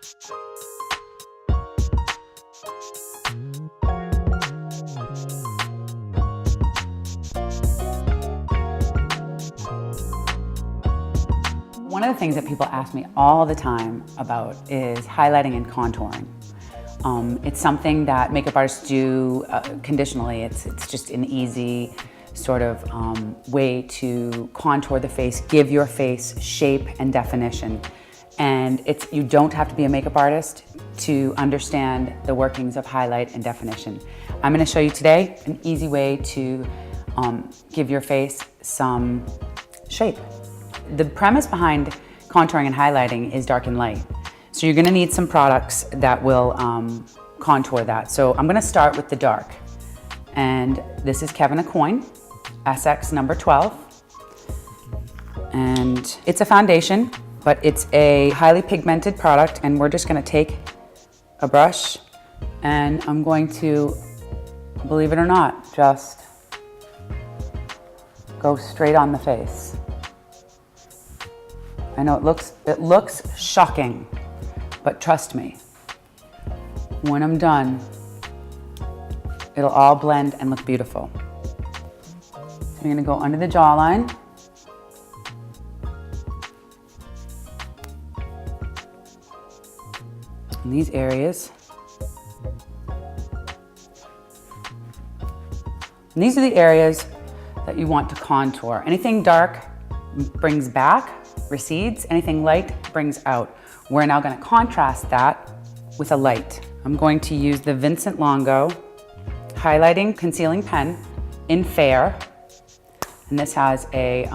One of the things that people ask me all the time about is highlighting and contouring. It's something that makeup artists do conditionally. It's just an easy sort of way to contour the face, give your face shape and definition. And you don't have to be a makeup artist to understand the workings of highlight and definition. I'm going to show you today an easy way to give your face some shape. The premise behind contouring and highlighting is dark and light. So you're going to need some products that will contour that. So I'm going to start with the dark. And this is Kevin Aucoin, SX number 12. And it's a foundation, but it's a highly pigmented product. And we're just going to take a brush and I'm going to, believe it or not, just go straight on the face. I know it looks shocking, but trust me, when I'm done, it'll all blend and look beautiful. So I'm gonna go under the jawline. In these areas. And these are the areas that you want to contour. Anything dark brings back, recedes, anything light brings out. We're now going to contrast that with a light. I'm going to use the Vincent Longo highlighting concealing pen in Fair, and this has a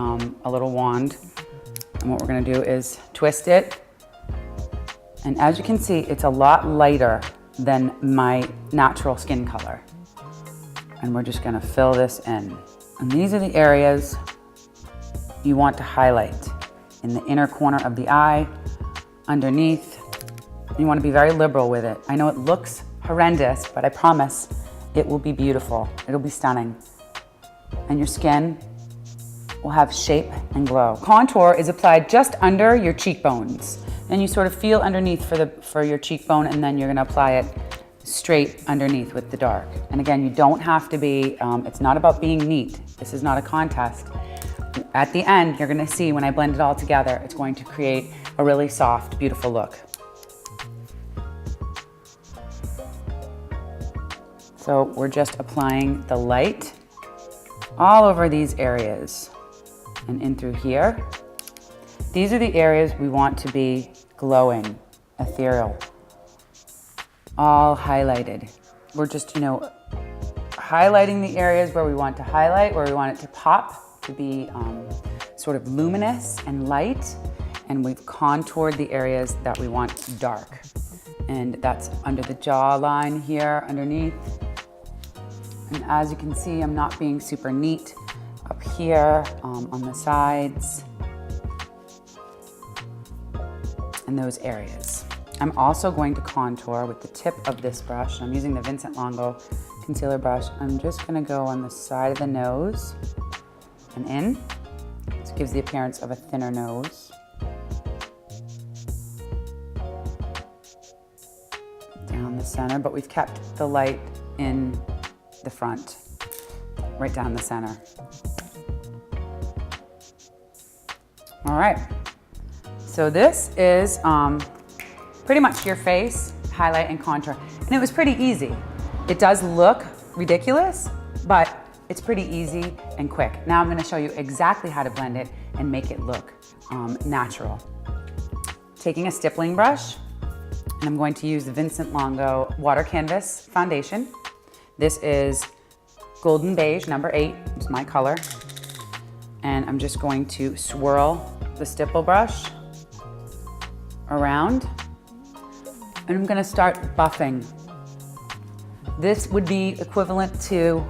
little wand, and what we're going to do is twist it, and as you can see, it's a lot lighter than my natural skin color, and we're just going to fill this in. And these are the areas you want to highlight. In the inner corner of the eye, underneath. You want to be very liberal with it. I know it looks horrendous, but I promise it will be beautiful. It'll be stunning. And your skin will have shape and glow. Contour is applied just under your cheekbones. Then you sort of feel underneath for your cheekbone, and then you're gonna apply it straight underneath with the dark. And again, you don't have to be, it's not about being neat. This is not a contest. At the end, you're gonna see when I blend it all together, it's going to create a really soft, beautiful look. So we're just applying the light all over these areas and in through here. These are the areas we want to be glowing, ethereal, all highlighted. We're just, highlighting the areas where we want to highlight, where we want it to pop, to be sort of luminous and light, and we've contoured the areas that we want dark. And that's under the jawline here, underneath. And as you can see, I'm not being super neat up here on the sides and those areas. I'm also going to contour with the tip of this brush. I'm using the Vincent Longo concealer brush. I'm just gonna go on the side of the nose and in. This gives the appearance of a thinner nose. Down the center, but we've kept the light in the front, right down the center. All right, so this is pretty much your face, highlight and contour. And it was pretty easy. It does look ridiculous, but it's pretty easy and quick. Now I'm gonna show you exactly how to blend it and make it look natural. Taking a stippling brush, and I'm going to use the Vincent Longo Water Canvas Foundation. This is Golden Beige, number 8, it's my color. And I'm just going to swirl the stipple brush around, and I'm gonna start buffing. This would be equivalent to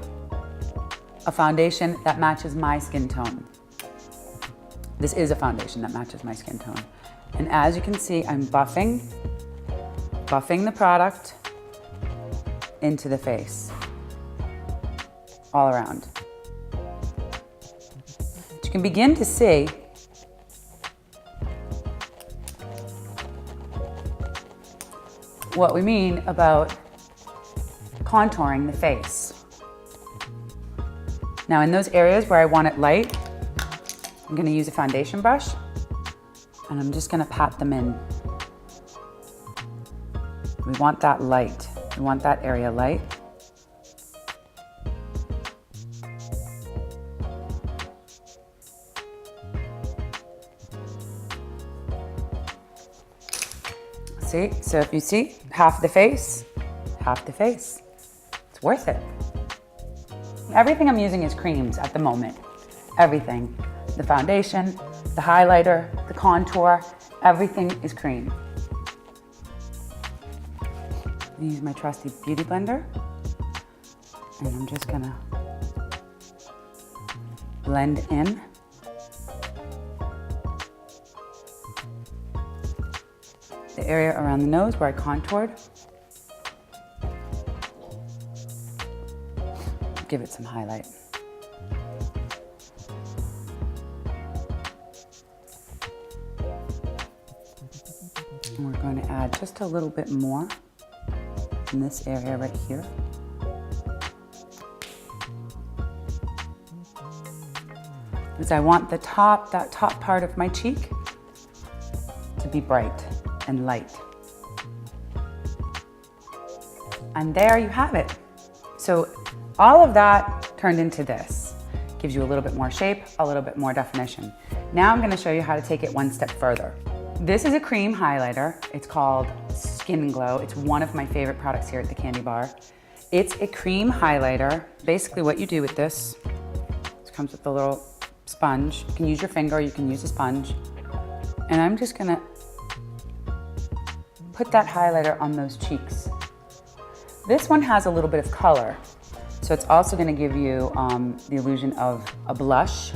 a foundation that matches my skin tone. This is a foundation that matches my skin tone. And as you can see, I'm buffing the product into the face, all around. You can begin to see what we mean about contouring the face. Now in those areas where I want it light, I'm gonna use a foundation brush and I'm just gonna pat them in. We want that light. We want that area light. See, so if you see, half the face, half the face. It's worth it. Everything I'm using is creams at the moment. Everything. The foundation, the highlighter, the contour, everything is cream. I use my trusty beauty blender and I'm just gonna blend in. The area around the nose where I contoured. Give it some highlight. And we're going to add just a little bit more in this area right here. Because I want that top part of my cheek to be bright and light. And there you have it. So all of that turned into this. Gives you a little bit more shape, a little bit more definition. Now I'm gonna show you how to take it one step further. This is a cream highlighter. It's called Skin Glow. It's one of my favorite products here at the Candy Bar. It's a cream highlighter. Basically what you do with this, it comes with a little sponge. You can use your finger, you can use a sponge. And I'm just gonna put that highlighter on those cheeks. This one has a little bit of color. So it's also gonna give you the illusion of a blush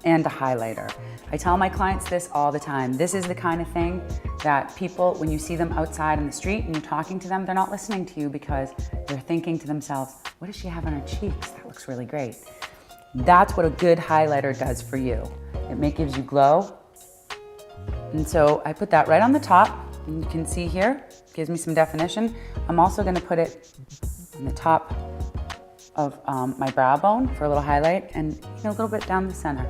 and a highlighter. I tell my clients this all the time. This is the kind of thing that people, when you see them outside in the street and you're talking to them, they're not listening to you because they're thinking to themselves, what does she have on her cheeks? That looks really great. That's what a good highlighter does for you. It gives you glow. And so I put that right on the top. And you can see here, gives me some definition. I'm also gonna put it on the top of my brow bone for a little highlight and a little bit down the center.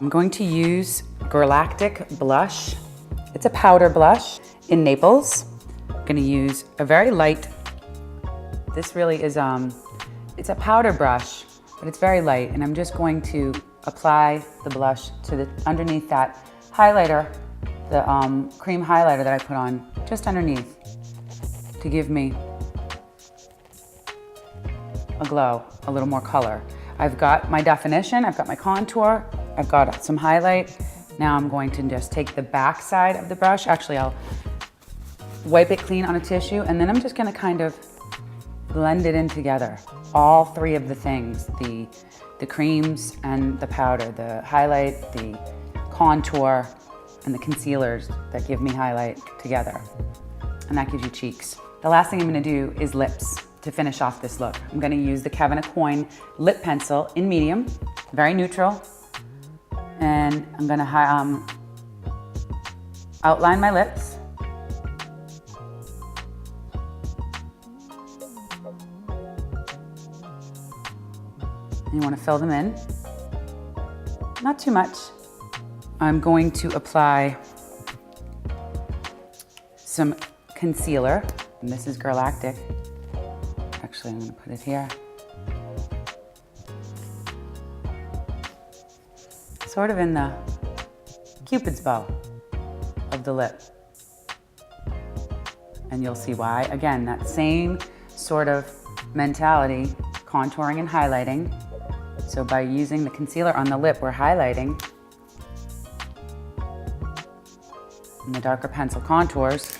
I'm going to use Galactic blush. It's a powder blush in Naples. I'm gonna use a very light, this really is, it's a powder brush, but it's very light. And I'm just going to apply the blush to underneath that highlighter, the cream highlighter that I put on just underneath to give me a glow, a little more color. I've got my definition, I've got my contour, I've got some highlight. Now I'm going to just take the back side of the brush. Actually, I'll wipe it clean on a tissue and then I'm just gonna kind of blend it in together. All three of the things, the creams and the powder, the highlight, the contour, and the concealers that give me highlight together. And that gives you cheeks. The last thing I'm gonna do is lips to finish off this look. I'm gonna use the Kevin Aucoin lip pencil in medium, very neutral. And I'm gonna outline my lips. And you wanna fill them in. Not too much. I'm going to apply some concealer, and this is Galactic. Actually, I'm gonna put it here. Sort of in the Cupid's bow of the lip. And you'll see why. Again, that same sort of mentality, contouring and highlighting. So by using the concealer on the lip, we're highlighting. And the darker pencil contours.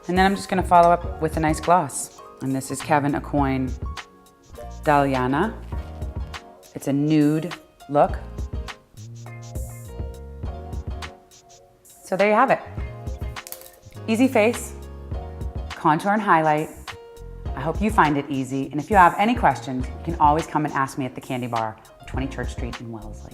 And then I'm just gonna follow up with a nice gloss. And this is Kevin Aucoin Daliana. It's a nude look. So there you have it. Easy face, contour and highlight. I hope you find it easy. And if you have any questions, you can always come and ask me at the Candy Bar, 20 Church Street in Wellesley.